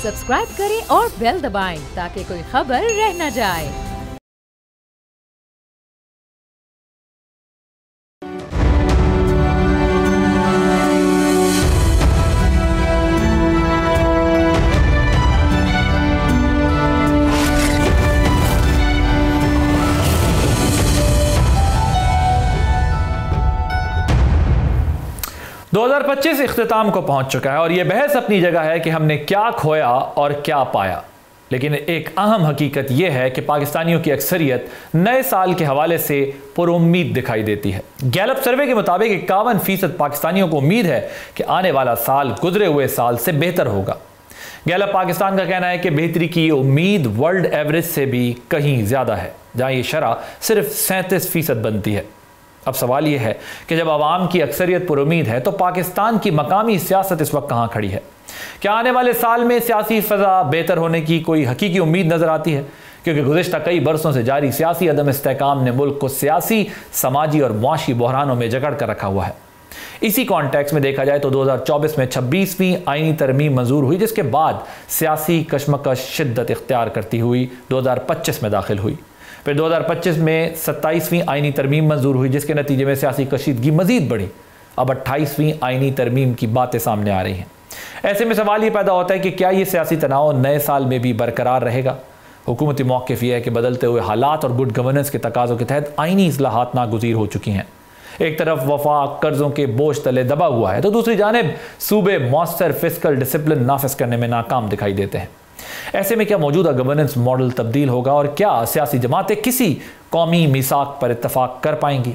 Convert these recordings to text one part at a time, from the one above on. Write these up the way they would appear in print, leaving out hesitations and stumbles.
Subscribe करें और bell दबाएं ताकि कोई खबर रह न जाए। दो 2025 इख्तिताम को पहुंच चुका है और यह बहस अपनी जगह है कि हमने क्या खोया और क्या पाया। लेकिन एक अहम हकीकत यह है कि पाकिस्तानियों की अक्सरियत नए साल के हवाले से पुरुम्मीद दिखाई देती है। गैलप सर्वे के मुताबिक 51% पाकिस्तानियों को उम्मीद है कि आने वाला साल गुजरे हुए साल से बेहतर होगा। गैलप पाकिस्तान का कहना है कि बेहतरी की उम्मीद वर्ल्ड एवरेज से भी कहीं ज़्यादा है, जहाँ ये शरह सिर्फ 37% बनती है। अब सवाल यह है कि जब आवाम की अक्सरियत पुरुम्मीद है तो पाकिस्तान की मकामी सियासत इस वक्त कहाँ खड़ी है? क्या आने वाले साल में सियासी फ़ज़ा बेहतर होने की कोई हकीकी उम्मीद नज़र आती है? क्योंकि गुज़िश्ता कई बरसों से जारी सियासी अदम इस्तेहकाम ने मुल्क को सियासी, समाजी और मुआशी बहरानों में जकड़ कर रखा हुआ है। इसी कॉन्टेक्स्ट में देखा जाए तो 2024 में 26वीं आईनी तरमीम मंजूर हुई, जिसके बाद सियासी कशमकश शिद्दत इख्तियार करती हुई 2025 में दाखिल हुई। फिर 2025 में 27वीं आईनी तरमीम मंजूर हुई, जिसके नतीजे में सियासी कशीदगी मजीद बढ़ी। अब 28वीं आईनी तरमीम की बातें सामने आ रही हैं। ऐसे में सवाल ये पैदा होता है कि क्या ये सियासी तनाव नए साल में भी बरकरार रहेगा? हुकूमती मौक़िफ़ यह है कि बदलते हुए हालात और गुड गवर्नेंस के तकाज़ों के तहत आईनी इस्लाहात नागुज़ीर हो चुकी हैं। एक तरफ वफाक कर्ज़ों के बोझ तले दबा हुआ है तो दूसरी जानिब सूबे मौसर फिस्कल डिसिप्लिन नाफिज करने में नाकाम दिखाई देते हैं। ऐसे में क्या मौजूदा गवर्नेंस मॉडल तब्दील होगा और क्या सियासी जमातें किसी कौमी मिसाक पर इत्तफाक कर पाएंगी?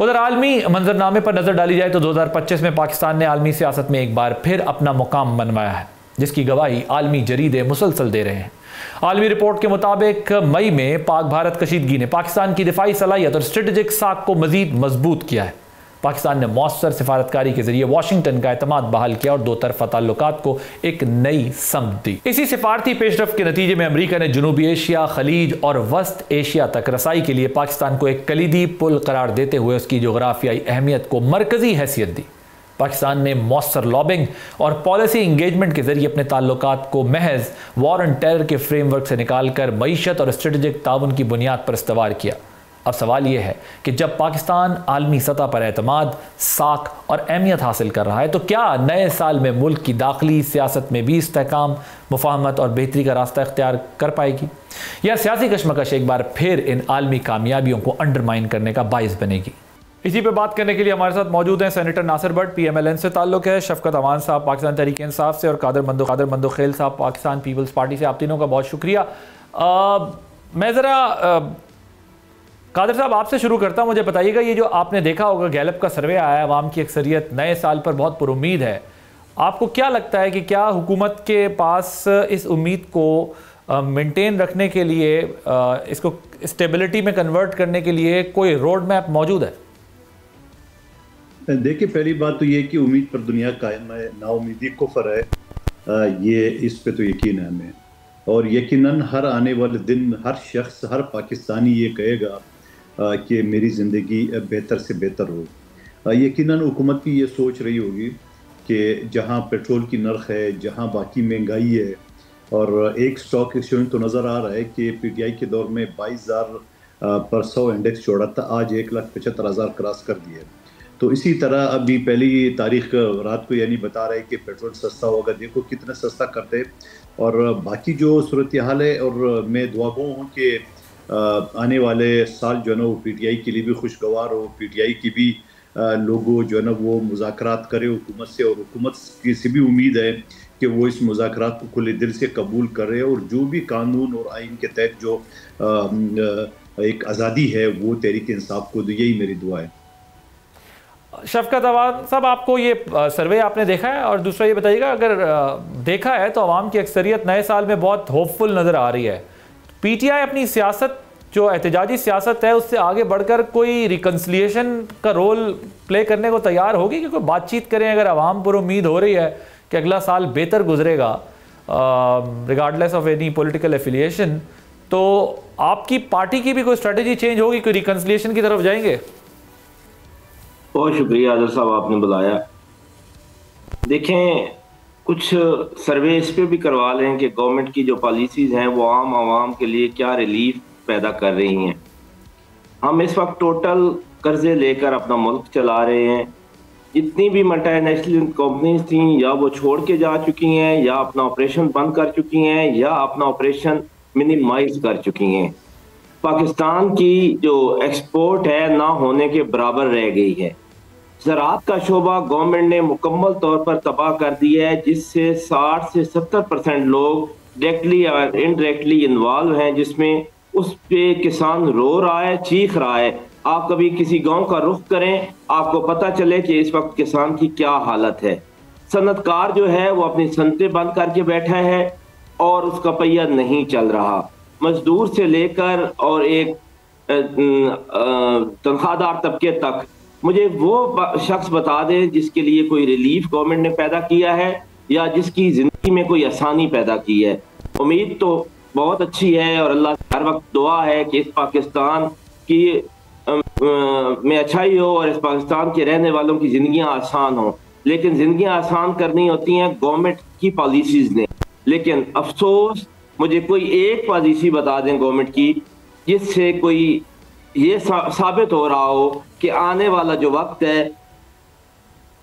उधर आलमी मंजरनामे पर नजर डाली जाए तो 2025 में पाकिस्तान ने आलमी सियासत में एक बार फिर अपना मुकाम बनवाया है, जिसकी गवाही आलमी जरीदे मुसलसल दे रहे हैं। आलमी रिपोर्ट के मुताबिक मई में पाक भारत कशीदगी ने पाकिस्तान की दिफाई सलाहियत और स्ट्रेटेजिक साख को मजीद मजबूत किया है। पाकिस्तान ने मौसर सिफारतकारी के जरिए वाशिंगटन का एतमाद बहाल किया और दो तरफा ताल्लुकात को एक नई समत दी। इसी सिफारती पेशरफ के नतीजे में अमरीका ने जनूबी एशिया, खलीज और वस्त एशिया तक रसाई के लिए पाकिस्तान को एक कलीदी पुल करार देते हुए उसकी जोग्राफियाई अहमियत को मरकजी हैसियत दी। पाकिस्तान ने मौसर लॉबिंग और पॉलिसी इंगेजमेंट के जरिए अपने ताल्लुकात को महज वॉर एंड टेरर के फ्रेमवर्क से निकालकर मईशत और स्ट्रेटेजिक ताउन की बुनियाद पर इस्तवार किया। अब सवाल यह है कि जब पाकिस्तान आलमी सतह पर एतमाद, साख और अहमियत हासिल कर रहा है तो क्या नए साल में मुल्क की दाखिली सियासत में भी इस्तेहकाम, मुफाहमत और बेहतरी का रास्ता इख्तियार कर पाएगी, या सियासी कशमकश एक बार फिर इन आलमी कामयाबियों को अंडरमाइन करने का बाइस बनेगी? इसी पे बात करने के लिए हमारे साथ मौजूद हैं सेनेटर नासिर भट्ट, PMLN से ताल्लुक़ है, शफकत अवान साहब पाकिस्तान तहरीक इंसाफ से और कादर मंदो खेल साहब पाकिस्तान पीपल्स पार्टी से। आप तीनों का बहुत शुक्रिया। मैं ज़रा कादर साहब आपसे शुरू करता हूँ। मुझे बताइएगा, ये जो आपने देखा होगा गैलप का सर्वे आया है, अवाम की अक्सरियत नए साल पर बहुत पुरुम्मीद है। आपको क्या लगता है कि क्या हुकूमत के पास इस उम्मीद को मेंटेन रखने के लिए, इसको स्टेबिलिटी में कन्वर्ट करने के लिए कोई रोड मैप मौजूद है? देखिए, पहली बात तो ये कि उम्मीद पर दुनिया कायम है, नाउमीदी कुफ्र है, ये इस पे तो यकीन है हमें। और यकीनन हर आने वाले दिन हर शख्स, हर पाकिस्तानी ये कहेगा कि मेरी ज़िंदगी बेहतर से बेहतर हो। यकीनन हुकूमत भी ये सोच रही होगी कि जहाँ पेट्रोल की नर्ख है, जहाँ बाकी महंगाई है, और एक स्टॉक एक्सचेंज तो नज़र आ रहा है कि PTI के दौर में 22,000 पर 100 इंडेक्स छोड़ा था, आज 1,75,000 क्रॉस कर दिया। तो इसी तरह अभी पहली तारीख रात को यानी बता रहे हैं कि पेट्रोल सस्ता होगा। देखो कितना सस्ता करते हैं। और बाकी जो सूरत हाल है, और मैं दुआगो हूँ कि आने वाले साल जो है ना वो PTI के लिए भी खुशगवार हो, PTI की भी लोगों जो है ना वो मुज़ाकरात करे हुकूमत से, और हुकूमत की से भी उम्मीद है कि वो इस मुज़ाकरात को खुले दिल से कबूल करे और जो भी कानून और आइन के तहत जो एक आज़ादी है वो तहरीक इंसाफ को दे। यही मेरी दुआ है। शफकत अवान साहब, आपको ये सर्वे आपने देखा है, और दूसरा ये बताइएगा, अगर देखा है तो अवाम की अक्सरियत नए साल में बहुत होपफुल नज़र आ रही है। PTI अपनी सियासत, जो एहतजाजी सियासत है, उससे आगे बढ़कर कोई रिकन्सिलिएशन का रोल प्ले करने को तैयार होगी कि कोई बातचीत करें? अगर अवाम पर उम्मीद हो रही है कि अगला साल बेहतर गुजरेगा regardless of any political affiliation, तो आपकी पार्टी की भी कोई स्ट्रेटजी चेंज होगी, कोई रिकन्सिलिएशन की तरफ जाएंगे? बहुत शुक्रिया आदर साहब, आपने बुलाया। देखें, कुछ सर्वे इस पे भी करवा लें कि गवर्नमेंट की जो पॉलिसीज हैं वो आम आवाम के लिए क्या रिलीफ पैदा कर रही हैं। हम इस वक्त टोटल कर्जे लेकर अपना मुल्क चला रहे हैं। जितनी भी मल्टीनेशनल कंपनीज थी या वो छोड़ के जा चुकी हैं या अपना ऑपरेशन बंद कर चुकी हैं या अपना ऑपरेशन मिनिमाइज कर चुकी हैं। पाकिस्तान की जो एक्सपोर्ट है ना होने के बराबर रह गई है। ज़राअत का शोबा गवर्नमेंट ने मुकम्मल तौर पर तबाह कर दिया है, जिससे 60 से 70% लोग डायरेक्टली और इनडायरेक्टली इन्वॉल्व हैं, जिसमें उस पे किसान रो रहा है, चीख रहा है। आप कभी किसी गांव का रुख करें, आपको पता चले कि इस वक्त किसान की क्या हालत है। सनतकार जो है वो अपनी सनतें बंद करके बैठा है और उसका पहिया नहीं चल रहा। मजदूर से लेकर और एक तनख्वाहदार तबके तक मुझे वो शख्स बता दें जिसके लिए कोई रिलीफ गवर्नमेंट ने पैदा किया है या जिसकी जिंदगी में कोई आसानी पैदा की है। उम्मीद तो बहुत अच्छी है और अल्लाह से हर वक्त दुआ है कि इस पाकिस्तान की में अच्छाई हो और इस पाकिस्तान के रहने वालों की जिंदगियां आसान हो। लेकिन जिंदगियां आसान करनी होती हैं गवर्नमेंट की पॉलिसीज ने। लेकिन अफसोस, मुझे कोई एक पॉलिसी बता दें गवर्नमेंट की जिससे कोई ये साबित हो रहा हो कि आने वाला जो वक्त है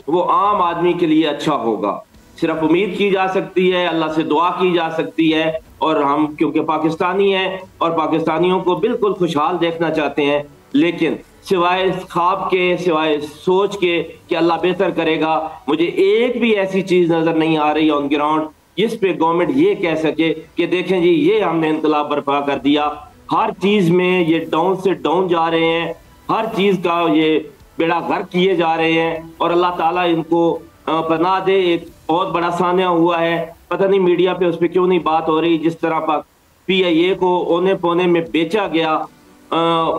वो आम आदमी के लिए अच्छा होगा। सिर्फ उम्मीद की जा सकती है, अल्लाह से दुआ की जा सकती है। और हम क्योंकि पाकिस्तानी हैं और पाकिस्तानियों को बिल्कुल खुशहाल देखना चाहते हैं, लेकिन सिवाय ख्वाब के, सिवाय सोच के कि अल्लाह बेहतर करेगा, मुझे एक भी ऐसी चीज नजर नहीं आ रही ऑन ग्राउंड जिस पे गवर्नमेंट ये कह सके कि देखें जी ये हमने इनकलाब बर्पा कर दिया। हर चीज में ये डाउन से डाउन जा रहे हैं, हर चीज का ये बेड़ा गर्क किए जा रहे हैं और अल्लाह ताला इनको पनाह दे। एक बहुत बड़ा सान्या हुआ है, पता नहीं मीडिया पे उस पर क्यों नहीं बात हो रही। जिस तरह PIA को औने पौने में बेचा गया,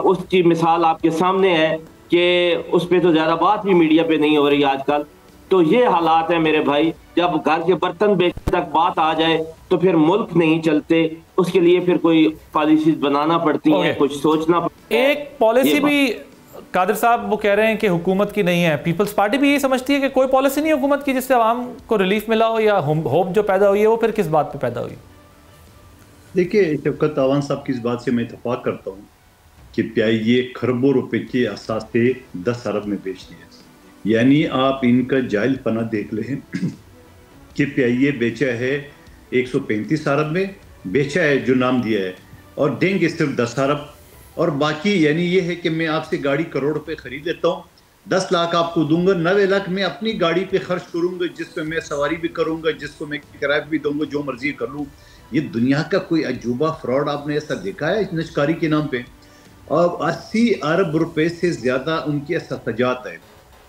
उसकी मिसाल आपके सामने है कि उस पर तो ज्यादा बात भी मीडिया पे नहीं हो रही आजकल। तो ये हालात है मेरे भाई, जब घर के बर्तन बेचने तक बात आ जाए तो फिर मुल्क नहीं चलते। उसके लिए फिर कोई पॉलिसीज बनाना पड़ती हैं, कुछ सोचना पड़ता है। एक पॉलिसी भी कादिर साहब वो कह रहे हैं कि हुकूमत की नहीं है। पीपल्स पार्टी भी ये समझती है कि कोई पॉलिसी नहीं हुकूमत की जिससे आवाम को रिलीफ मिला हो, या होप जो पैदा हुई है वो फिर किस बात पे पैदा हुई? देखिए, शफकत आवान साहब की इस बात से मैं इतफाक करता हूँ कि PIA खरबों रुपए के असास से 10 अरब में बेच दिया। यानी आप इनका जायज पना देख लें कि PIA बेचा है 135 अरब में, बेचा है जो नाम दिया है, और देंगे सिर्फ 10 अरब। और बाकी यानी ये है कि मैं आपसे गाड़ी करोड़ रुपए खरीद लेता हूँ, 10 लाख आपको दूंगा, 90 लाख मैं अपनी गाड़ी पे खर्च करूंगा, जिस पे मैं सवारी भी करूंगा, जिसको मैं किराया भी दूंगा, जो मर्जी कर लूँ। ये दुनिया का कोई अजूबा फ्रॉड आपने ऐसा देखा है नजकारी के नाम पे? और 80 अरब रुपए से ज्यादा उनके सतजात है।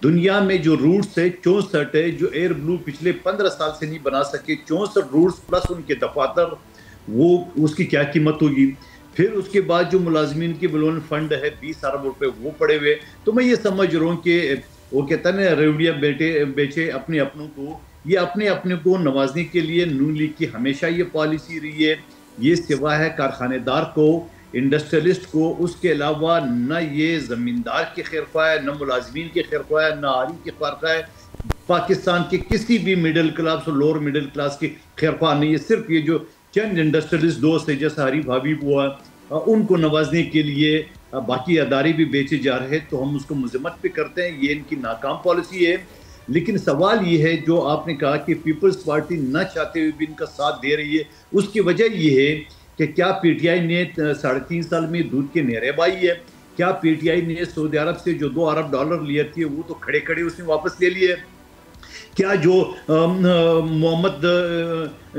दुनिया में जो रूट्स है 64 है, जो एयर ब्लू पिछले 15 साल से नहीं बना सके, 64 रूट्स प्लस उनके दफातर, वो उसकी क्या कीमत होगी? फिर उसके बाद जो मुलाजमीन की बलोन फंड है 20 अरब रुपए वो पड़े हुए। तो मैं ये समझ रहा हूँ कि वो कहता है रेवड़िया बेचे अपने अपनों को। ये अपने अपने को नवाजने के लिए नून लीग की हमेशा ये पॉलिसी रही है। ये सिवा है कारखानेदार को, इंडस्ट्रियलिस्ट को, उसके अलावा न ये ज़मींदार के खैरख्वाह है, न मुलाजमीन के खैरख्वाह है, न आरी के खैरख्वाह है, पाकिस्तान के किसी भी मिडिल क्लास और लोअर मिडिल क्लास की खैरख्वाह नहीं है। सिर्फ ये जो चंद इंडस्ट्रियलिस्ट दोस्त है जैसा हरीफ हबीब हुआ, उनको नवाजने के लिए बाकी अदारे भी बेचे जा रहे हैं, तो हम उसको मजम्मत भी करते हैं। ये इनकी नाकाम पॉलिसी है। लेकिन सवाल ये है जो आपने कहा कि पीपल्स पार्टी न चाहते हुए भी इनका साथ दे रही है, उसकी वजह ये है कि क्या PTI ने 3.5 साल में दूध के नहरें बाई है? क्या PTI ने सऊदी अरब से जो $2 अरब लिए थे वो तो खड़े खड़े उसने वापस ले लिए? क्या जो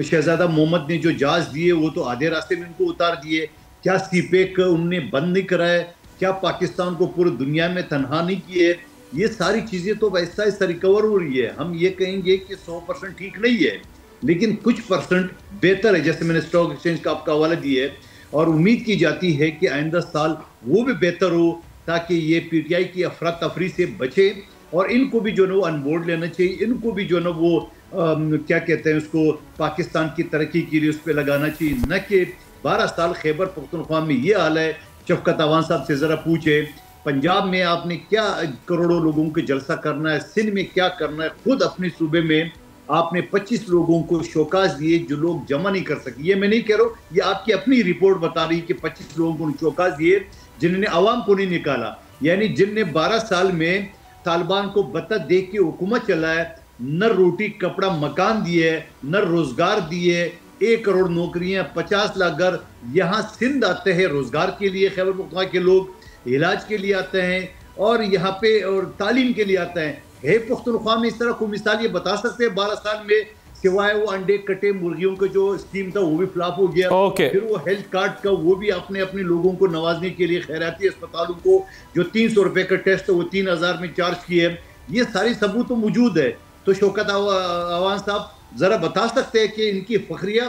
शहजादा मोहम्मद ने जो जहाज दिए वो तो आधे रास्ते में उनको उतार दिए? क्या CPEC उनने बंद नहीं कराए? क्या पाकिस्तान को पूरी दुनिया में तनहा नहीं किए? ये सारी चीज़ें तो वैसा ऐसा रिकवर हो रही है। हम ये कहेंगे कि 100% ठीक नहीं है, लेकिन कुछ परसेंट बेहतर है। जैसे मैंने स्टॉक एक्सचेंज का आपका हवाला दिया है, और उम्मीद की जाती है कि आइंदा साल वो भी बेहतर हो, ताकि ये PTI की अफरा तफरी से बचे और इनको भी जो है वो अनबोर्ड लेना चाहिए। इनको भी जो है ना वो क्या कहते हैं उसको, पाकिस्तान की तरक्की के लिए उस पर लगाना चाहिए, न कि 12 साल खैबर पख्तूनख्वा में ये हाल है। शफकत अवान साहब से ज़रा पूछे, पंजाब में आपने क्या करोड़ों लोगों के जलसा करना है, सिंध में क्या करना है, खुद अपने सूबे में आपने 25 लोगों को शोकाज दिए जो लोग जमा नहीं कर सके। ये मैं नहीं कह रहा हूँ, ये आपकी अपनी रिपोर्ट बता रही है कि 25 लोगों को शोकाज दिए जिन्होंने आवाम को नहीं निकाला, यानी जिनने 12 साल में तालिबान को बता दे के हुकूमत चलाया, न रोटी कपड़ा मकान दिए, न रोजगार दिए। 1 करोड़ नौकरियां, 50 लाख घर। यहाँ सिंध आते हैं रोजगार के लिए, खैबर पख्तूनख्वा के लोग इलाज के लिए आते हैं और यहाँ पे और तालीम के लिए आते हैं। है पख्तूनख्वा में इस तरह को मिसाल ये बता सकते हैं 12 साल में, सिवाय वो अंडे कटे मुर्गियों का जो स्कीम था वो भी फ्लॉप हो गया। फिर वो हेल्थ कार्ड का वो भी आपने अपने लोगों को नवाजने के लिए खैराती अस्पतालों को जो 300 रुपए का टेस्ट है वो 3000 में चार्ज किए। ये सारी सबूत तो मौजूद है। तो शौकत अवान साहब जरा बता सकते हैं कि इनकी फखरिया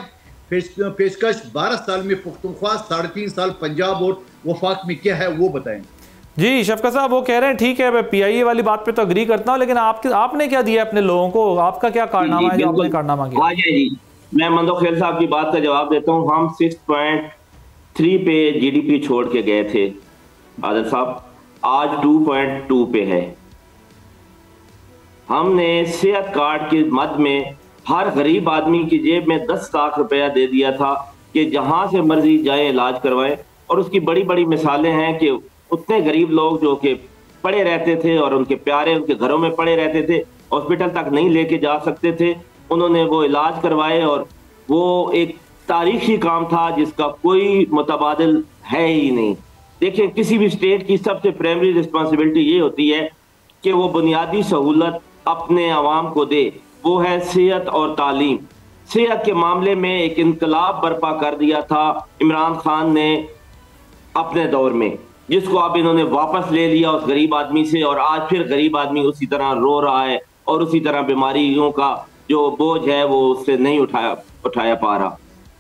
पेशकश 12 साल में पख्तूनख्वा, 3.5 साल पंजाब और वफाक में क्या है वो बताएं। जी शफकत साहब, वो कह रहे हैं ठीक है, मैं PIA वाली बात पे तो अग्री करता हूँ, लेकिन आपने क्या दिया अपने लोगों को? आपका क्या कारनामा है जो आपने कारनामा किया? जी, मैं मंदोखेल साहब की बात का जवाब देता हूँ। हम 6.3 पे GDP छोड़ के गए थे आदिल साहब, आज 2.2 पे है। हमने सेहत कार्ड के मद में हर गरीब आदमी की जेब में 10 लाख रुपया दे दिया था कि जहां से मर्जी जाए इलाज करवाएं। और उसकी बड़ी बड़ी मिसालें हैं कि उतने गरीब लोग जो कि पड़े रहते थे और उनके प्यारे उनके घरों में पड़े रहते थे, हॉस्पिटल तक नहीं लेके जा सकते थे, उन्होंने वो इलाज करवाए। और वो एक तारीखी काम था जिसका कोई मुतबादिल है ही नहीं। देखिए, किसी भी स्टेट की सबसे प्राइमरी रिस्पॉन्सिबिलिटी ये होती है कि वो बुनियादी सहूलत अपने आवाम को दे, वो है सेहत और तालीम। सेहत के मामले में एक इनकलाब बर्पा कर दिया था इमरान खान ने अपने दौर में, जिसको अब इन्होंने वापस ले लिया उस गरीब आदमी से। और आज फिर गरीब आदमी उसी तरह रो रहा है और उसी तरह बीमारियों का जो बोझ है वो उससे नहीं उठाया पा रहा।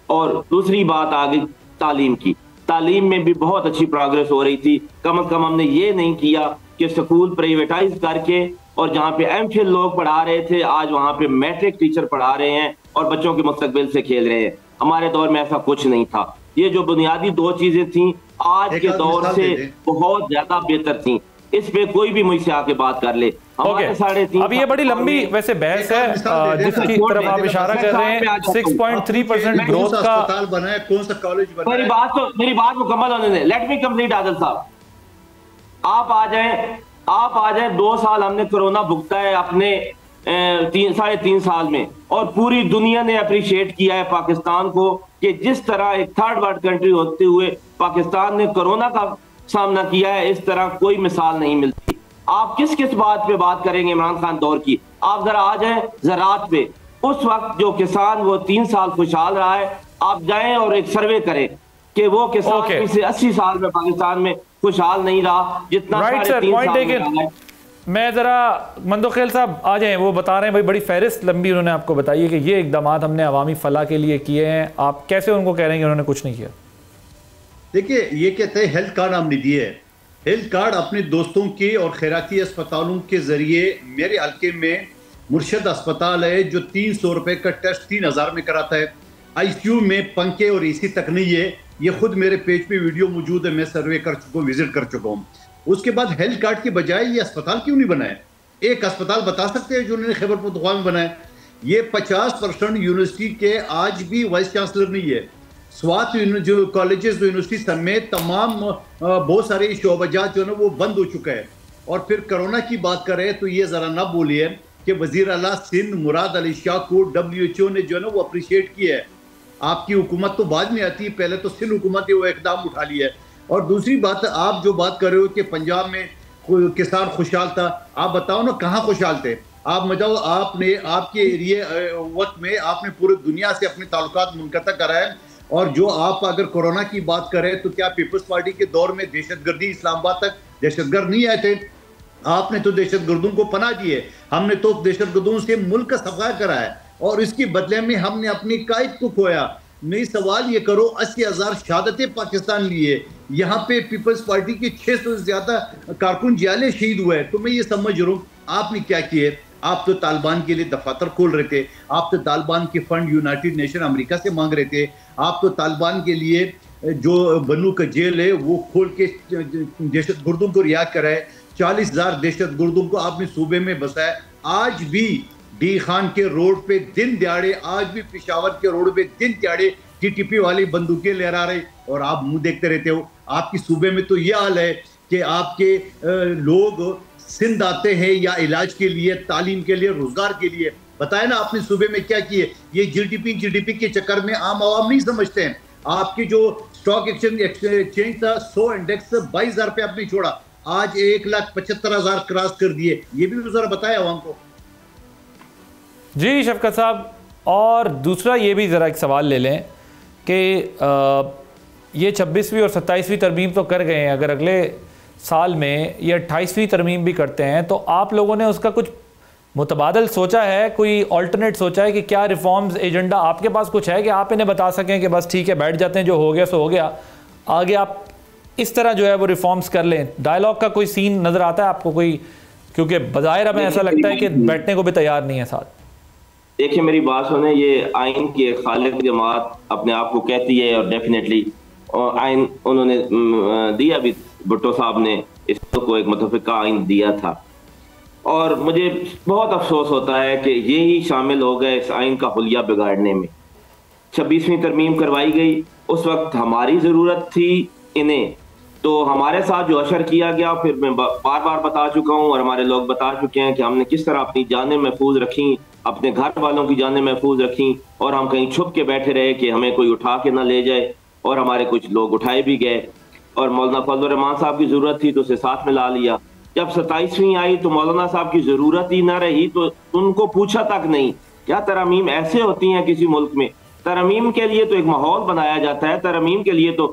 और दूसरी बात आ गई तालीम की। तालीम में भी बहुत अच्छी प्रोग्रेस हो रही थी। कम से कम हमने ये नहीं किया कि स्कूल प्राइवेटाइज करके और जहाँ पे MPhil लोग पढ़ा रहे थे, आज वहाँ पे मैट्रिक टीचर पढ़ा रहे हैं और बच्चों के मुस्तकबिल से खेल रहे हैं। हमारे दौर में ऐसा कुछ नहीं था। ये जो बुनियादी 2 चीजें थी आज के दौर से बहुत ज्यादा बेहतर थी। इस पे कोई भी मुझसे आके बात कर ले। हमारे 3.5 अब ये बड़ी लंबी वैसे बहस है जिसकी तरफ आप इशारा कर रहे हैं। 6.3% ग्रोथ का अस्पताल बनाया, कौन सा कॉलेज बनाया? मेरी बात मुकम्मल होने दें। लेट मी कंप्लीट आदिल साहब। आप आ जाए 2 साल हमने कोरोना भुगता है अपने 3.5 साल में, और पूरी दुनिया ने अप्रिशिएट किया है पाकिस्तान को कि जिस तरह एक थर्ड वर्ल्ड कंट्री होते हुए पाकिस्तान ने कोरोना का सामना किया है, इस तरह कोई मिसाल नहीं मिलती। आप किस बात पे बात करेंगे इमरान खान दौर की? आप जरा आ जाए ज़राअत पे। उस वक्त जो किसान वो 3 साल खुशहाल रहा है, आप जाएं और एक सर्वे करें कि वो किसान पिछले 80 साल में पाकिस्तान में खुशहाल नहीं रहा जितना 3.5 साल में रहा है। मैं जरा मंदोखेल साहब आ जाएं, वो बता रहे हैं भाई बड़ी फहरिस्त लंबी उन्होंने आपको बताई है कि ये इकदाम हमने अवामी फलाह के लिए किए हैं। आप कैसे उनको कह रहे हैं कि उन्होंने कुछ नहीं किया? देखिए, ये कहते हैं हेल्थ कार्ड हमने दिए है। हेल्थ कार्ड अपने दोस्तों के और खैराती अस्पतालों के जरिए, मेरे हल्के में मुर्शद अस्पताल है जो 300 रुपए का टेस्ट 3000 में कराता है। ICU में पंखे और AC तक नहीं है। ये खुद मेरे पेज पे वीडियो मौजूद है, मैं सर्वे कर चुका हूँ, विजिट कर चुका हूँ। उसके बाद हेल्थ कार्ड के बजाय ये अस्पताल क्यों नहीं बनाए? एक अस्पताल बता सकते हैं जो उन्होंने खैबर पख्तूनख्वा में बनाया? ये 50% यूनिवर्सिटी के आज भी वाइस चांसलर नहीं है। स्वात जो कॉलेजेस यूनिवर्सिटी समेत तमाम बहुत सारे शोबाजात जो है ना वो बंद हो चुका है। और फिर कोरोना की बात करें तो ये ज़रा ना बोलिए कि वज़ीर आला सिंध मुराद अली शाह को WHO ने जो है ना वो अप्रिशिएट किया है। आपकी हुकूमत तो बाद में आती है, पहले तो सिंध हुकूमत ने वो इकदाम उठा लिया है। और दूसरी बात, आप जो बात कर रहे हो कि पंजाब में किसान खुशहाल था, आप बताओ ना कहाँ खुशहाल थे? आप बताओ, आपने आपके एरिया वक्त में आपने पूरी दुनिया से अपने ताल्लुकात मुनक़ता कराए। और जो आप अगर कोरोना की बात करें तो क्या पीपल्स पार्टी के दौर में दहशतगर्दी इस्लामाबाद तक दहशतगर्द नहीं आए थे? आपने तो दहशतगर्दों को पनाह दी है। हमने तो दहशतगर्दों से मुल्क का सफाया करा है और इसके बदले में हमने अपनी कायद को खोया। नहीं, सवाल ये करो 80,000 शहादतें पाकिस्तान लिए, यहाँ पे पीपल्स पार्टी के 600 से ज्यादा कारकुन जाले शहीद हुए। तो मैं ये समझ रहा हूँ आपने क्या किए। आप तो तालिबान के लिए दफातर खोल रहे थे, आप तो तालिबान के फंड यूनाइटेड नेशन अमेरिका से मांग रहे थे, आप तो तालिबान के लिए जो बन्नू का जेल है वो खोल के दहशतगर्दों को रिहा कराए। 40,000 दहशतगर्दों को आपने सूबे में बसाया। आज भी डी खान के रोड पे दिन दिहाड़े, आज भी पेशावर के रोड पे दिन दिहाड़े टीटीपी वाली बंदूकें लहरा रहे और आप मुंह देखते रहते हो। आपकी सूबे में तो ये हाल है कि आपके लोग सिंध आते हैं या इलाज के लिए, तालीम के लिए, रोजगार के लिए। बताया ना आपने सूबे में क्या किए। ये जीडीपी के चक्कर में आम आवाम नहीं समझते हैं। आपकी जो स्टॉक एक्सचेंज था 100 इंडेक्स 22,000 पे आपने छोड़ा, आज 1,75,000 क्रॉस कर दिए। ये भी जरा बताया आवाम को। जी शफकत साहब, और दूसरा ये भी ज़रा एक सवाल ले लें कि ये 26वीं और 27वीं तरमीम तो कर गए हैं, अगर अगले साल में ये 28वीं तरमीम भी करते हैं तो आप लोगों ने उसका कुछ मुतबादल सोचा है, कोई ऑल्टरनेट सोचा है कि क्या रिफॉर्म्स एजेंडा आपके पास कुछ है कि आप इन्हें बता सकें कि बस ठीक है बैठ जाते हैं, जो हो गया सो हो गया, आगे आप इस तरह जो है वो रिफॉर्म्स कर लें? डायलॉग का कोई सीन नज़र आता है आपको कोई? क्योंकि बज़ाहिर हमें ऐसा लगता है कि बैठने को भी तैयार नहीं है साथ। देखिए मेरी बात सुने, ये आइन की एक खालिद जमात अपने आप को कहती है और डेफिनेटली आइन उन्होंने दिया भी, भुट्टो साहब ने इसको एक मुतफ़िका आइन दिया था और मुझे बहुत अफसोस होता है कि यही शामिल हो गए इस आइन का हुलिया बिगाड़ने में। 26वीं तरमीम करवाई गई, उस वक्त हमारी ज़रूरत थी इन्हें, तो हमारे साथ जो अशर किया गया, फिर मैं बार बार बता चुका हूँ और हमारे लोग बता चुके हैं कि हमने किस तरह अपनी जानें महफूज रखी, अपने घर वालों की जानें महफूज रखी और हम कहीं छुप के बैठे रहे कि हमें कोई उठा के ना ले जाए, और हमारे कुछ लोग उठाए भी गए। और मौलाना फजल रहमान साहब की ज़रूरत थी तो उसे साथ में ला लिया। जब 27वीं आई तो मौलाना साहब की ज़रूरत ही ना रही तो उनको पूछा तक नहीं। क्या तरमीम ऐसे होती हैं किसी मुल्क में? तरमीम के लिए तो एक माहौल बनाया जाता है, तरमीम के लिए तो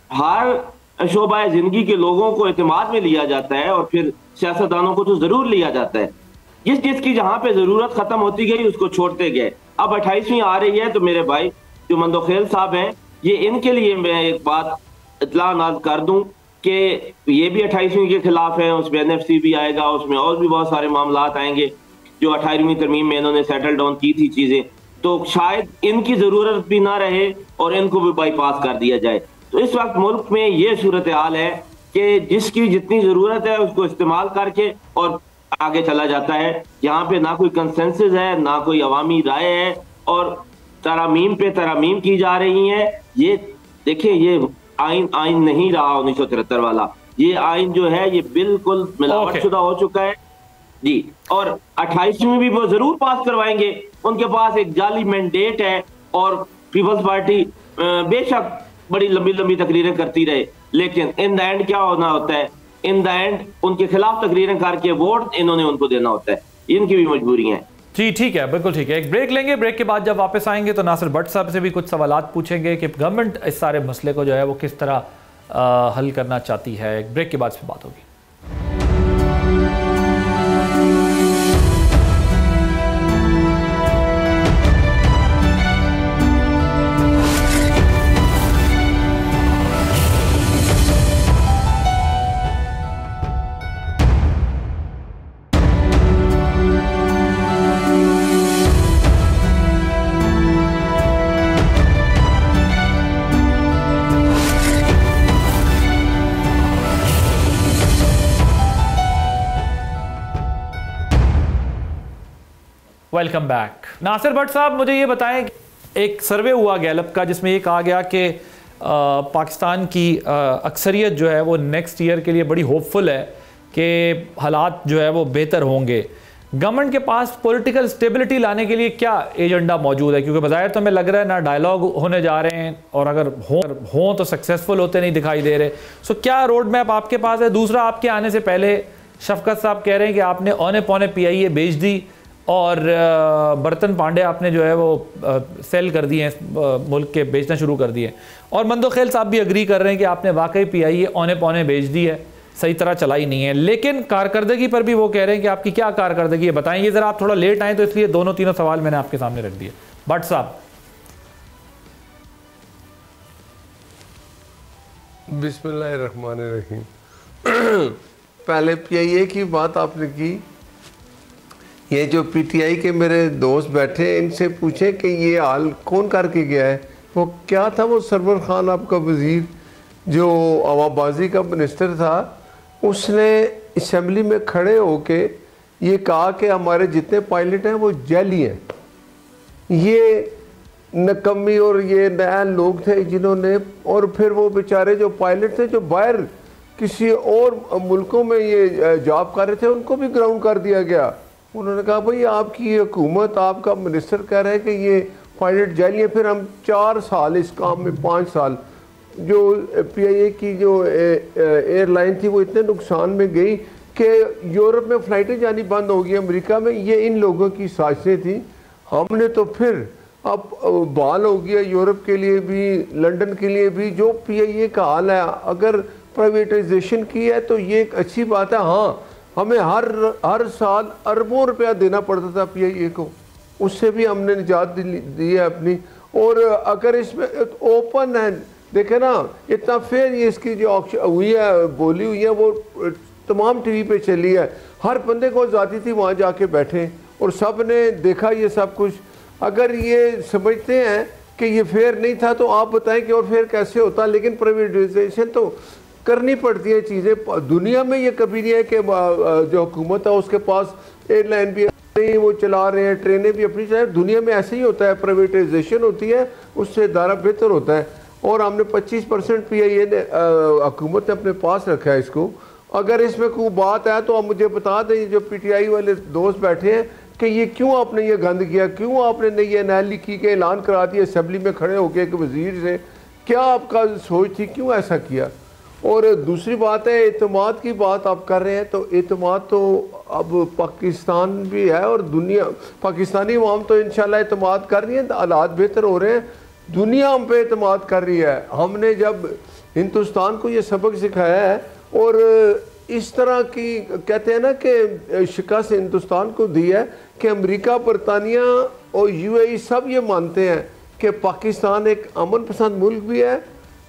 हर शोबा ज़िंदगी के लोगों को एतमाद में लिया जाता है और फिर सियासतदानों को तो ज़रूर लिया जाता है। जिस जिसकी जहाँ पे ज़रूरत ख़त्म होती गई उसको छोड़ते गए। अब 28वीं आ रही है तो मेरे भाई जो मंदोखेल साहब हैं, ये इनके लिए मैं एक बात इतला नाज कर दूं कि ये भी 28वीं के खिलाफ है, उसमें एनएफसी भी आएगा, उसमें और भी बहुत सारे मामलात आएंगे जो 18वीं तरमीम में इन्होंने सेटल डाउन की थी चीजें, तो शायद इनकी जरूरत भी ना रहे और इनको भी बाईपास कर दिया जाए। तो इस वक्त मुल्क में ये सूरत हाल है कि जिसकी जितनी जरूरत है उसको इस्तेमाल करके और आगे चला जाता है। यहाँ पे ना कोई कंसेंसस है, ना कोई अवामी राय है और तरमीम पे तरमीम की जा रही है। ये देखिए, ये आइन नहीं रहा 1973 वाला, ये आइन जो है ये बिल्कुल मिलावटशुदा हो चुका है जी। और 28वीं में भी वो जरूर पास करवाएंगे, उनके पास एक जाली मैंडेट है और पीपल्स पार्टी बेशक बड़ी लंबी लंबी तकरीरें करती रहे, लेकिन इन द एंड क्या होना होता है, इन द एंड उनके खिलाफ तकरीरें करके वोट इन्होंने उनको देना होता है, इनकी भी मजबूरी है। जी ठीक है, बिल्कुल ठीक है। एक ब्रेक लेंगे, ब्रेक के बाद जब वापस आएंगे तो नासिर भट्ट साहब से भी कुछ सवालात पूछेंगे कि गवर्नमेंट इस सारे मसले को जो है वो किस तरह हल करना चाहती है। एक ब्रेक के बाद फिर बात होगी। Welcome back. नासिर भट्ट साहब, मुझे ये बताएं, एक सर्वे हुआ गैलप का जिसमें ये कहा गया कि पाकिस्तान की अक्सरियत जो है वो नेक्स्ट ईयर के लिए बड़ी होपफुल है कि हालात जो है वो बेहतर होंगे। गवर्नमेंट के पास पॉलिटिकल स्टेबिलिटी लाने के लिए क्या एजेंडा मौजूद है? क्योंकि बज़ाहिर तो हमें लग रहा है ना डायलॉग होने जा रहे हैं और अगर हों तो सक्सेसफुल होते नहीं दिखाई दे रहे। सो क्या रोड मैप आपके पास है? दूसरा, आपके आने से पहले शफकत साहब कह रहे हैं कि आपने औने पौने PIA बेच दी और बर्तन पांडे आपने जो है वो सेल कर दिए हैं, मुल्क के बेचना शुरू कर दिए। और मंदोखेल साहब भी अग्री कर रहे हैं कि आपने वाकई PIA औने पौने बेच दी है, सही तरह चलाई नहीं है। लेकिन कारकर्दगी पर भी वो कह रहे हैं कि आपकी क्या कारकर्दगी है, बताएं। ये ज़रा आप थोड़ा लेट आए तो इसलिए दोनों तीनों सवाल मैंने आपके सामने रख दिए। भट्ट साहब। बिस्मिल्लाहिर्रहमानिर्रहीम। पहले PIA की बात आपने की, ये जो PTI के मेरे दोस्त बैठे इनसे पूछे कि ये हाल कौन करके गया है। वो क्या था, वो सरवर खान आपका वज़ीर जो अवाबाजी का मिनिस्टर था, उसने असम्बली में खड़े होके ये कहा कि हमारे जितने पायलट हैं वो जैली हैं। ये नकम्मी और ये नया लोग थे जिन्होंने, और फिर वो बेचारे जो पायलट थे जो बाहर किसी और मुल्कों में ये जॉब कर रहे थे, उनको भी ग्राउंड कर दिया गया। उन्होंने कहा भाई आपकी हुकूमत, आपका मिनिस्टर कह रहे हैं कि ये पायलट जैली है। फिर हम 4 साल इस काम में, 5 साल जो PIA की जो एयरलाइन थी वो इतने नुकसान में गई कि यूरोप में फ़्लाइटें जानी बंद हो गई, अमेरिका में। ये इन लोगों की साजिशें थी। हमने तो फिर अब बहाल हो गया यूरोप के लिए भी, लंदन के लिए भी। जो PIA का हाल है, अगर प्राइवेटाइजेशन की है तो ये एक अच्छी बात है। हाँ, हमें हर साल अरबों रुपया देना पड़ता था PIA को, उससे भी हमने निजात दी है अपनी। और अगर इसमें ओपन है, देखे ना, इतना फेयर ये इसकी जो ऑक्शन हुई है, बोली हुई है, वो तमाम TV पे चली है। हर बंदे को आज़ादी थी वहाँ जाके बैठे और सब ने देखा ये सब कुछ। अगर ये समझते हैं कि ये फेयर नहीं था तो आप बताएं कि और फेयर कैसे होता। लेकिन प्राइवेटाइजेशन तो करनी पड़ती है चीज़ें। दुनिया में ये कभी नहीं है कि जो हुकूमत है उसके पास एयरलाइन भी नहीं, वो चला रहे हैं, ट्रेनें भी अपनी चला। दुनिया में ऐसे ही होता है, प्राइवेटाइजेशन होती है, उससे इदारा बेहतर होता है। और हमने 25% PIA ने हुकूमत ने अपने पास रखा है इसको। अगर इसमें कोई बात है तो आप मुझे बता दें, जो PTI वाले दोस्त बैठे हैं, कि ये क्यों आपने ये गंद किया, क्यों आपने ये नैली की के ऐलान करा दिया असेंबली में खड़े होकर एक वजीर से, क्या आपका सोच थी, क्यों ऐसा किया। और दूसरी बात है, एतमाद की बात आप कर रहे हैं, तो एतमाद तो अब पाकिस्तान भी है और दुनिया, पाकिस्तानी अवाम तो इंशाल्लाह एतमाद कर रही है, हालात बेहतर हो रहे हैं, दुनिया हम पे एतमाद कर रही है। हमने जब हिंदुस्तान को ये सबक सिखाया है और इस तरह की कहते हैं ना कि शिकस्त हिंदुस्तान को दी है कि अमेरिका, बरतानिया और UAE सब ये मानते हैं कि पाकिस्तान एक अमन पसंद मुल्क भी है,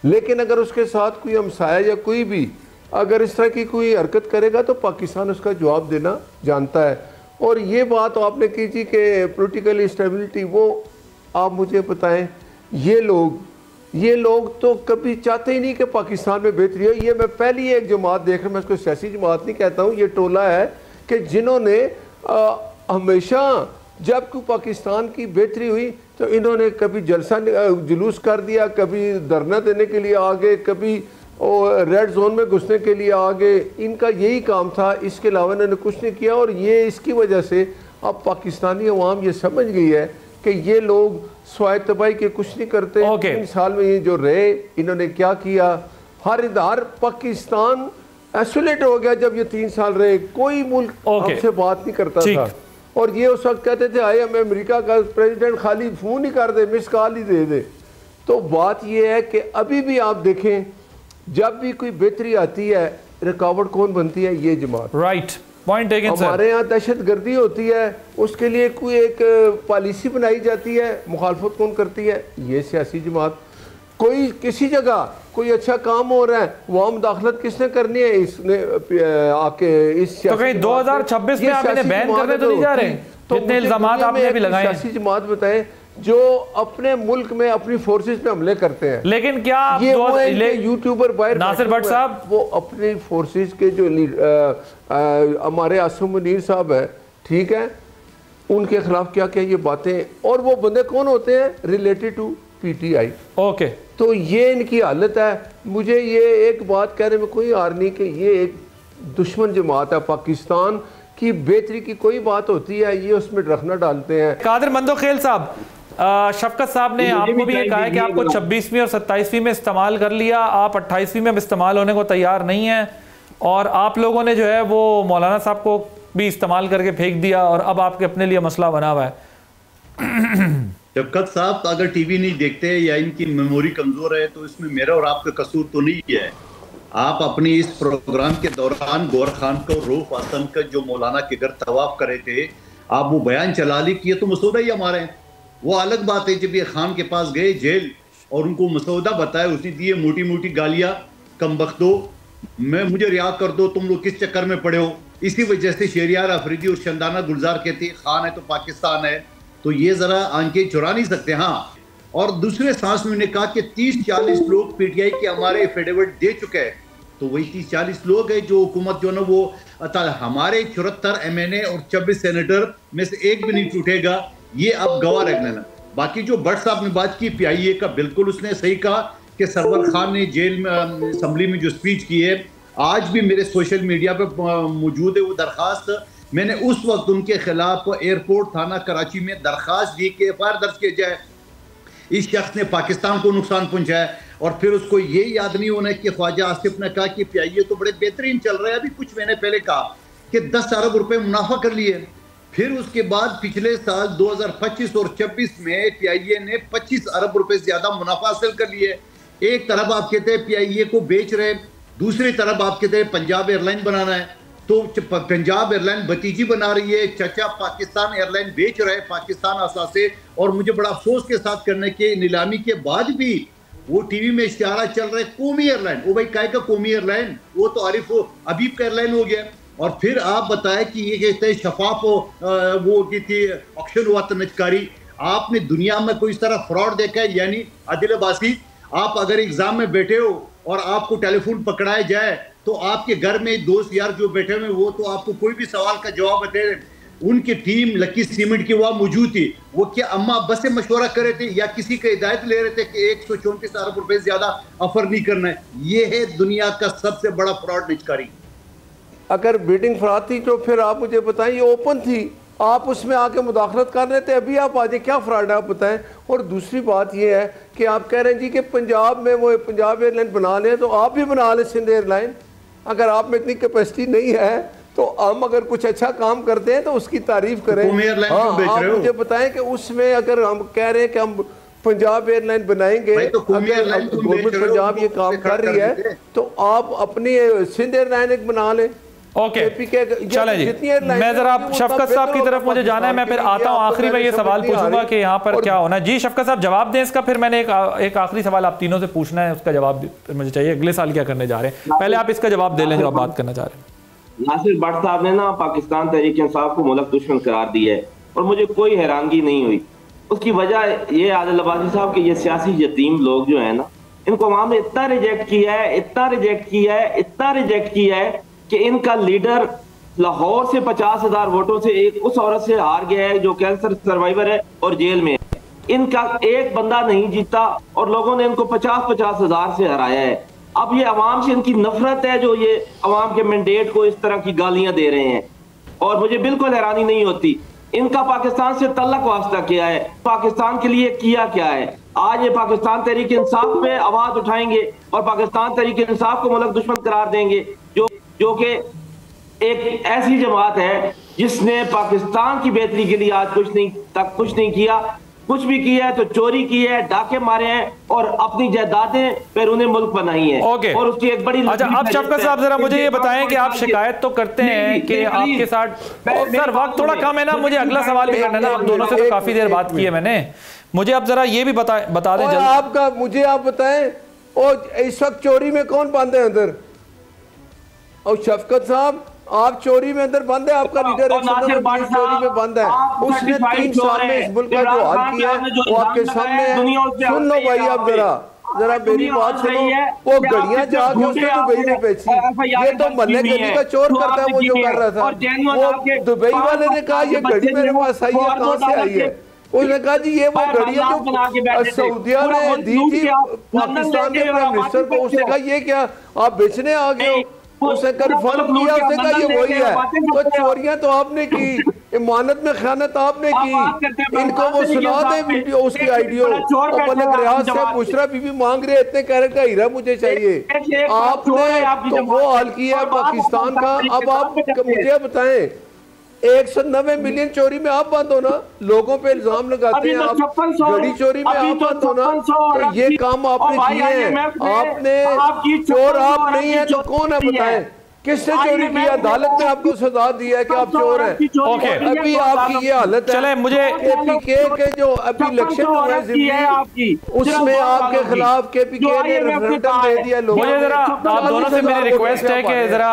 लेकिन अगर उसके साथ कोई हमसाया या कोई भी अगर इस तरह की कोई हरकत करेगा तो पाकिस्तान उसका जवाब देना जानता है। और ये बात आपने की थी कि पॉलिटिकल स्टेबिलिटी, वो आप मुझे बताएं, ये लोग तो कभी चाहते ही नहीं कि पाकिस्तान में बेहतरी हो। ये मैं पहली एक जमात देख रहा हूँ, मैं इसको सियासी जमात नहीं कहता हूँ, ये टोला है कि जिन्होंने हमेशा जब कोई पाकिस्तान की बेहतरी हुई तो इन्होंने कभी जलसा जुलूस कर दिया, कभी धरना देने के लिए आ गए, कभी रेड जोन में घुसने के लिए आ गए। इनका यही काम था, इसके अलावा इन्होंने कुछ नहीं किया। और ये इसकी वजह से अब पाकिस्तानी अवाम ये समझ गई है कि ये लोग स्वाय तबाही के कुछ नहीं करते। 3 साल में ये जो रहे, इन्होंने क्या किया, हर पाकिस्तान आइसोलेट हो गया। जब ये 3 साल रहे, कोई मुल्क आपसे बात नहीं करता था। और ये उस वक्त कहते थे आए हमें अमेरिका का प्रेसिडेंट खाली फोन ही कर दे, मिस कॉल ही दे दे। तो बात ये है कि अभी भी आप देखें, जब भी कोई बेहतरी आती है, रुकावट कौन बनती है, ये जमात। Right, point taken sir. हमारे यहाँ दहशत गर्दी होती है, उसके लिए कोई एक पॉलिसी बनाई जाती है, मुखालफत कौन करती है, ये सियासी जमात। कोई किसी जगह कोई अच्छा काम हो रहा है, वहाँ मुदाखलत किसने करनी है, इसने आके इस तो कहीं 2026 में आप इन्हें बैन करने तो नहीं जा रहे? जितने इल्जामात आपने भी लगाए हैं। सियासी जमात बताएं जो अपने मुल्क में अपनी फोर्सेस पे हमले करते हैं। लेकिन क्या ये यूट्यूबर बाहर नासिर भट्ट साहब, वो अपनी फोर्सेस के जो हमारे आसिम मुनीर साहब है, ठीक है, उनके खिलाफ क्या क्या ये बातें, और वो बंदे कौन होते हैं, रिलेटेड टू PTI। ओके, तो ये इनकी हालत है। मुझे ये एक बात कहने में कोई हार नहीं कि ये एक दुश्मन जमात है। पाकिस्तान की बेहतरी की कोई बात होती है, ये उसमें रखना डालते हैं। कादिर मंदोखेल साहब, शफकत साहब ने आपको भी ये कहा है कि आपको 26वीं और 27वीं में इस्तेमाल कर लिया, आप 28वीं में इस्तेमाल होने को तैयार नहीं है, और आप लोगों ने जो है वो मौलाना साहब को भी इस्तेमाल करके फेंक दिया और अब आपके अपने लिए मसला बना हुआ है। शफकत साहब अगर TV नहीं देखते या इनकी मेमोरी कमजोर है तो इसमें मेरा और आपका कसूर तो नहीं है। आप अपनी इस प्रोग्राम के दौरान गौर खान को, रूफ हसन का जो मौलाना के घर तवाफ करे थे, आप वो बयान चला ली कि ये तो मसौदा ही हमारे हैं। वो अलग बात है जब ये खान के पास गए जेल और उनको मसौदा बताया, उसने दिए मोटी मोटी गालियां, कम बख्तो, मुझे रिहा कर दो, तुम लोग किस चक्कर में पड़े हो। इसी वजह से शहरियार अफरीदी और शंदाना गुलजार कहते खान है तो पाकिस्तान है, तो ये जरा आंखें चुरा नहीं सकते। हाँ, और दूसरे सांस में उन्होंने कहा कि 30-40 लोग PTI के हमारे एफिडेविट दे चुके हैं तो वही 30-40 लोग हैं जो हुकूमत जो ना वो हमारे 74 MNA और 26 सेनेटर में से एक भी नहीं टूटेगा, ये अब गवाह रख लेना। बाकी जो भट्ट साहब ने बात की PIA का, बिल्कुल उसने सही कहा कि सरवर खान ने जेल में असम्बली में जो स्पीच की है, आज भी मेरे सोशल मीडिया पे मौजूद है वो दरखास्त। मैंने उस वक्त उनके खिलाफ एयरपोर्ट थाना कराची में दरखास्त दी कि FIR दर्ज किया जाए, इस शख्स ने पाकिस्तान को नुकसान पहुंचाया। और फिर उसको ये याद नहीं होना कि ख्वाजा आसिफ ने कहा कि PIA तो बड़े बेहतरीन चल रहा है, अभी कुछ महीने पहले कहा कि 10 अरब रुपए मुनाफा कर लिए। फिर उसके बाद पिछले साल 2025 और 26 में PIA ने 25 अरब रुपए ज्यादा मुनाफा हासिल कर लिए। एक तरफ आप कहते हैं PIA को बेच रहे, दूसरी तरफ आप कहते हैं पंजाब एयरलाइन बनाना है, तो पंजाब एयरलाइन भतीजी बना रही है, चचा पाकिस्तान एयरलाइन बेच रहे हैं पाकिस्तान असासे। और मुझे बड़ा अफसोस के साथ करने के नीलामी के बाद भी वो टीवी में इश्तिहारा चल रहे कौमी एयरलाइन। वो भाई काय का कौमी एयरलाइन, वो तो आरिफ अबीब का एयरलाइन हो गया। और फिर आप बताएं कि ये कहते हैं शफाफ वो की थी ऑक्शन हुआ तनजकारी। आपने दुनिया में कोई इस तरह फ्रॉड देखा है? यानी आदिल अब्बासी, आप अगर एग्जाम में बैठे हो और आपको टेलीफोन पकड़ाया जाए तो आपके घर में दोस्त यार जो बैठे हुए वो तो आपको कोई भी सवाल का जवाब बता रहे। उनकी टीम लकी सीमेंट की वहां मौजूद थी, वो क्या अम्मा अब्बा से मशवरा कर रहे थे या किसी का हिदायत ले रहे थे कि 134 अरब रुपए ज्यादा ऑफर नहीं करना है? ये है दुनिया का सबसे बड़ा फ्रॉड निचकारी। अगर बिडिंग फ्रॉड थी तो फिर आप मुझे बताएं, ये ओपन थी, आप उसमें आके मुदाखलत कर रहे थे, अभी आप आजे क्या फ्रॉड है आप बताएं। और दूसरी बात ये है कि आप कह रहे हैं जी कि पंजाब में वो पंजाब एयरलाइन बना लें, तो आप भी बना लें सिंध एयरलाइन। अगर आप में इतनी कैपेसिटी नहीं है तो हम अगर कुछ अच्छा काम करते हैं तो उसकी तारीफ करें। हाँ, आप मुझे बताएं कि उसमें अगर हम कह रहे हैं कि हम पंजाब एयरलाइन बनाएंगे, तो गवर्नमेंट पंजाब ये काम कर रही है तो आप अपनी सिंध एयरलाइन एक बना लें। ओके चलें जी, मैं जरा शफकत साहब की तरफ मुझे जाना है, मैं फिर आता हूँ आखिरी में ये सवाल पूछूंगा कि यहाँ पर क्या होना है। जी शफकत साहब जवाब दें इसका, फिर मैंने एक आखिरी सवाल आप तीनों से पूछना है, उसका जवाब मुझे चाहिए। अगले साल क्या करने जा रहे हैं, पहले आप इसका जवाब दे लें जो आप बात करना चाह रहे हैं। नासिर भट्ट साहब ने ना पाकिस्तान तहरीक इंसाफ को मुल्क दुश्मन करार दिया है और मुझे कोई हैरानगी नहीं हुई। उसकी वजह ये आदिल अब्बासी साहब के ये सियासी यतीम लोग जो है ना, इनको अवाम ने इतना रिजेक्ट किया है, इतना रिजेक्ट किया है, इतना रिजेक्ट किया है कि इनका लीडर लाहौर से 50,000 वोटों से एक उस औरत से हार गया है जो कैंसर सर्वाइवर है और जेल में है। इनका एक बंदा नहीं जीता और लोगों ने इनको 50-50 हजार से हराया है। अब ये अवाम से इनकी नफरत है जो ये अवाम के मैंडेट को इस तरह की गालियां दे रहे हैं। और मुझे बिल्कुल हैरानी नहीं होती, इनका पाकिस्तान से तल्लक वास्ता क्या है, पाकिस्तान के लिए किया क्या है। आज ये पाकिस्तान तहरीक इंसाफ पे आवाज उठाएंगे और पाकिस्तान तहरीक इंसाफ को मुल्क दुश्मन करार देंगे, जो कि एक ऐसी जमात है जिसने पाकिस्तान की बेहतरी के लिए आज कुछ नहीं किया। कुछ भी किया है तो चोरी की है, डाके मारे हैं और अपनी जायदादें फिर उन्हें मुल्क बनाई है। और उसकी एक बड़ी अच्छा, आप शफकत साहब जरा मुझे ये बताएं कि आप शिकायत तो करते हैं कि आपके साथ सर वक्त थोड़ा कम है ना, मुझे अगला सवाल भी करना है ना, आप दोनों से तो काफी देर बात की है मैंने, मुझे अब जरा ये भी बता दें आपका, मुझे आप बताएं और इस वक्त चोरी में कौन बंद है अंदर? और शफकत साहब आप चोरी में अंदर बंद है, आपका लीडर चोरी में बंद है, उसने 3 साल में इस मुल्क का जो हाल किया है वो आपके सामने है। सुन लो भाई, आप जरा मेरी बात सुनो। वो घड़ियां जाके उसने दुबई में बेची, ये तो मन्ने गली का चोर करता है वो जो कर रहा था। वो दुबई वाले ने कहा ये घड़ी मेरे पास आई है, कहां से आई है? उसने कहा जी ये वो घड़ियां जो सऊदिया ने दी थी पाकिस्तान के प्राइम मिनिस्टर को, उसने कहा ये क्या आप बेचने आ गए हो? उसने कंफर्म किया, उसने कहा ये वही है। तो चोरियां तो आपने की, इमानत में खयानत आपने की, इनको वो सुना दे वीडियो उसकी आइडियो। मलिक रियाज से बुशरा बीबी मांग रहे इतने कैरेट का हीरा मुझे चाहिए, आपने तो वो हाल किया है पाकिस्तान का। अब आप मुझे बताएं 190 मिलियन चोरी में आप बंद हो ना, लोगों पे इल्जाम लगाते हैं आप, घड़ी चोरी में आप बंद हो ना, तो ये काम आपने किए हैं। आपने चोर आप नहीं है तो कौन है बताएं, किसने चोरी किया? अदालत ने आपको सजा दिया है कि आप चोर हैं। ओके, अभी आपकी ये हालत है। चले मुझे के जो अभी इलेक्शन हुए उसमें आपके खिलाफ केपीके ने रेफरेंडम दे दिया लोगों ने। मुझे जरा आप दोनों से मेरी रिक्वेस्ट है कि जरा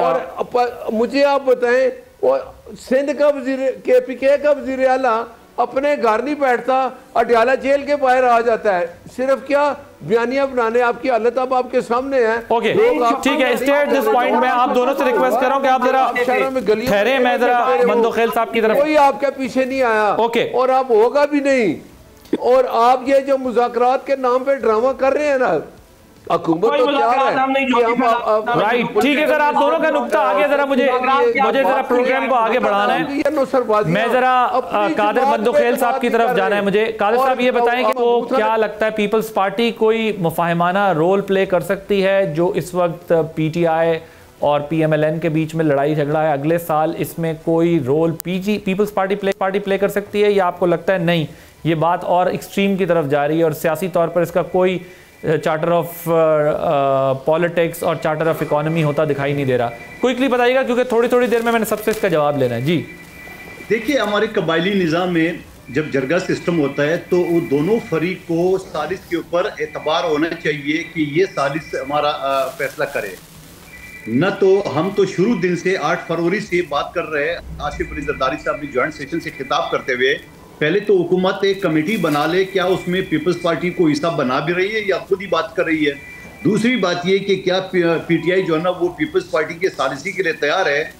और मुझे आप बताएं सिंध का वजीर, केपीके का वजीर आला अपने घर नहीं बैठता, अडयाला जेल के बाहर आ जाता है, सिर्फ क्या बयानियां बनाने। आपकी हालत अब आपके सामने है। ओके ठीक है, स्टे दिस पॉइंट में आप दोनों से रिक्वेस्ट कर रहा हूं कि आप जरा ठहरे, मैं जरा मंदोखेल साहब की तरफ। कोई आपके पीछे नहीं आया, ओके, और आप होगा भी नहीं। और आप ये जो मुज़ाकरात के नाम पे ड्रामा कर रहे हैं ना, हुकूमत तो तैयार है। राइट, ठीक है सर, आप दोनों का नुक्ता आगे जरा मुझे जरा प्रोग्राम को आगे बढ़ाना है। मैं जरा कादिर मंदोखेल साहब की तरफ जाना है मुझे। कादिर साहब ये बताएं कि वो क्या लगता है पीपल्स पार्टी कोई मुफाहिमाना रोल प्ले कर सकती है जो इस वक्त पीटीआई और पीएमएलएन के बीच में लड़ाई झगड़ा है, अगले साल इसमें कोई रोल पीपल्स पार्टी प्ले कर सकती है, या आपको लगता है नहीं ये बात और एक्सट्रीम की तरफ जा रही है और सियासी तौर पर इसका कोई चार्टर ऑफ पॉलिटिक्स और चार्टर ऑफ इकोनॉमी होता दिखाई नहीं दे रहा? क्विकली बताइएगा क्योंकि थोड़ी थोड़ी देर में मैंने सबसे इसका जवाब लेना है। जी देखिए, हमारे कबायली निज़ाम में जब जरगा सिस्टम होता है तो वो दोनों फरीक को सालिस के ऊपर एतबार होना चाहिए कि ये सालिस हमारा फैसला करे। न तो हम तो शुरू दिन से 8 फरवरी से बात कर रहे हैं। आसिफ अली जरदारी साहब ने ज्वाइंट सेशन से खिताब करते हुए पहले तो हुकूमत एक कमेटी बना ले, क्या उसमें पीपल्स पार्टी को हिस्सा बना भी रही है या खुद ही बात कर रही है? दूसरी बात ये कि क्या पीटीआई जो है ना वो पीपल्स पार्टी के सालिसी के लिए तैयार है?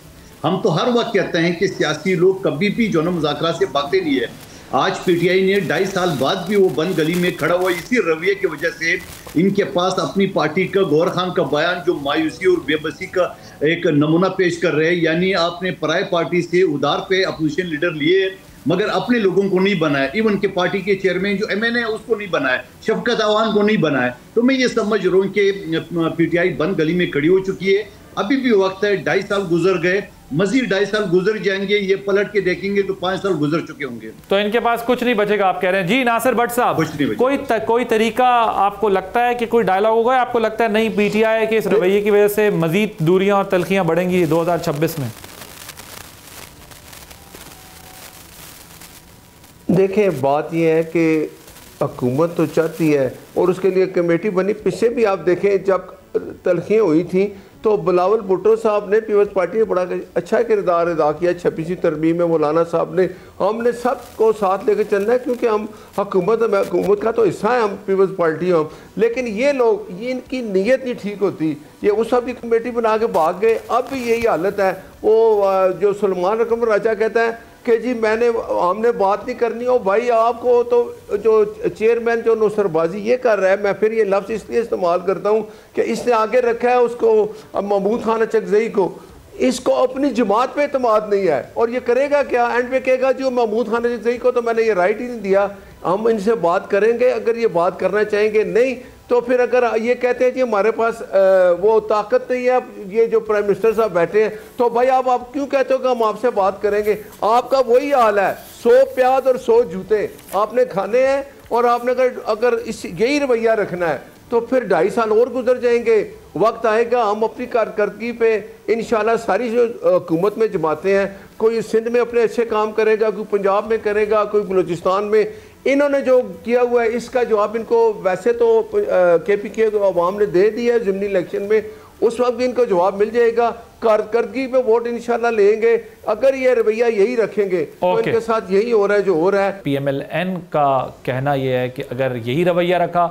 हम तो हर वक्त कहते हैं कि सियासी लोग कभी भी जो है ना मुज़ाकरा से भागते नहीं है। आज पीटीआई ने 2.5 साल बाद भी वो बंद गली में खड़ा हुआ, इसी रवैये की वजह से इनके पास अपनी पार्टी का गौहर खान का बयान जो मायूसी और बेबसी का एक नमूना पेश कर रहे हैं, यानी आपने पराय पार्टी से उधार पे अपोजिशन लीडर लिए मगर अपने लोगों को नहीं बनाया, इवन के पार्टी के चेयरमैन जो एमएनए है उसको नहीं बनाया, शफकत अवान को नहीं बनाया। तो मैं ये समझ रहा हूँ कि पीटीआई बंद गली में खड़ी हो चुकी है। अभी भी वक्त है, 2.5 साल गुजर गए, मजीद 2.5 साल गुजर जाएंगे, ये पलट के देखेंगे तो 5 साल गुजर चुके होंगे। तो इनके पास कुछ नहीं बचेगा आप कह रहे हैं। जी नासिर भट्ट साहब, कोई तरीका आपको लगता है कि कोई डायलॉग होगा? आपको लगता है नहीं पीटीआई के इस रवैये की वजह से मजीद दूरियां और तलखियां बढ़ेंगी 2026 में? देखें, बात यह है कि हुकूमत तो चाहती है और उसके लिए कमेटी बनी। पीछे भी आप देखें जब तलखियाँ हुई थी तो बिलावल भुट्टो साहब ने पीपल्स पार्टी ने बड़ा अच्छा किरदार अदा किया। 26वीं तरमीम में मौलाना साहब ने, हमने सबको साथ लेकर चलना है क्योंकि हम हुकूमत का तो हिस्सा है, हम पीपल्स पार्टी हम। लेकिन ये लोग, ये इनकी नीयत नहीं ठीक होती, ये उस सब की कमेटी बना के भाग गए। अब भी यही हालत है। वो जो सलमान रकम राजा कहता है कि जी हमने बात नहीं करनी हो। भाई आपको तो जो चेयरमैन जो नुसरबाजी ये कर रहा है, मैं फिर ये लफ्ज़ इसलिए इस्तेमाल करता हूँ कि इसने आगे रखा है उसको महमूद खान चकजई को, इसको अपनी जमात पे एतमाद नहीं है और ये करेगा क्या? एंड पे कहेगा जो महमूद खान चकजई को तो मैंने ये राइट ही नहीं दिया। हम इनसे बात करेंगे, अगर ये बात करना चाहेंगे नहीं तो फिर अगर ये कहते हैं कि हमारे पास वो ताकत नहीं है, ये जो प्राइम मिनिस्टर साहब बैठे हैं, तो भाई आप क्यों कहते हो कि हम आपसे बात करेंगे? आपका वही हाल है, 100 प्याज और 100 जूते आपने खाने हैं और आपने अगर यही रवैया रखना है तो फिर 2.5 साल और गुजर जाएंगे। वक्त आएगा हम अपनी कारकर्दगी पे इंशाल्लाह सारी जो हुकूमत में जमाते हैं, कोई सिंध में अपने अच्छे काम करेगा, कोई पंजाब में करेगा, कोई बलूचिस्तान में। इन्होंने जो किया हुआ है इसका जवाब इनको वैसे तो KPK को अवाम ने दे दिया है ज़िमनी इलेक्शन में, उस वक्त भी इनको जवाब मिल जाएगा। कारकर्दगी पे वोट इंशाल्लाह लेंगे। अगर ये रवैया यही रखेंगे तो इनके साथ यही हो रहा है जो हो रहा है। PMLN का कहना यह है कि अगर यही रवैया रखा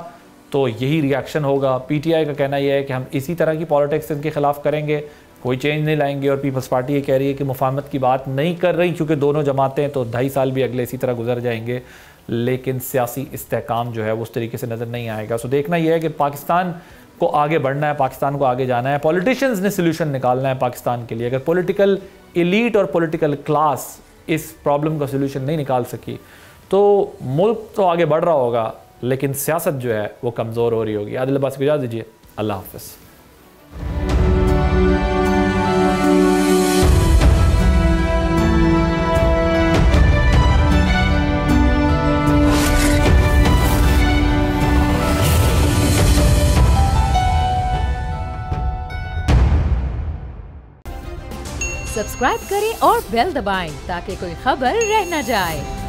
तो यही रिएक्शन होगा। PTI का कहना यह है कि हम इसी तरह की पॉलिटिक्स इनके खिलाफ करेंगे, कोई चेंज नहीं लाएंगे। और पीपल्स पार्टी ये कह रही है कि मुफाहमत की बात नहीं कर रही क्योंकि दोनों जमातें, तो 2.5 साल भी अगले इसी तरह गुजर जाएंगे लेकिन सियासी इस्तेहकाम जो है वो उस तरीके से नज़र नहीं आएगा। सो देखना यह है कि पाकिस्तान को आगे बढ़ना है, पाकिस्तान को आगे जाना है, पॉलिटिशियंस ने सोल्यूशन निकालना है पाकिस्तान के लिए। अगर पॉलिटिकल एलीट और पॉलिटिकल क्लास इस प्रॉब्लम का सोल्यूशन नहीं निकाल सकी तो मुल्क तो आगे बढ़ रहा होगा लेकिन सियासत जो है वो कमज़ोर हो रही होगी। आदिल अब्बास को इजाज़त दीजिए, अल्लाह हाफ़िज़। सब्सक्राइब करें और बेल दबाएं ताकि कोई खबर रह न जाए।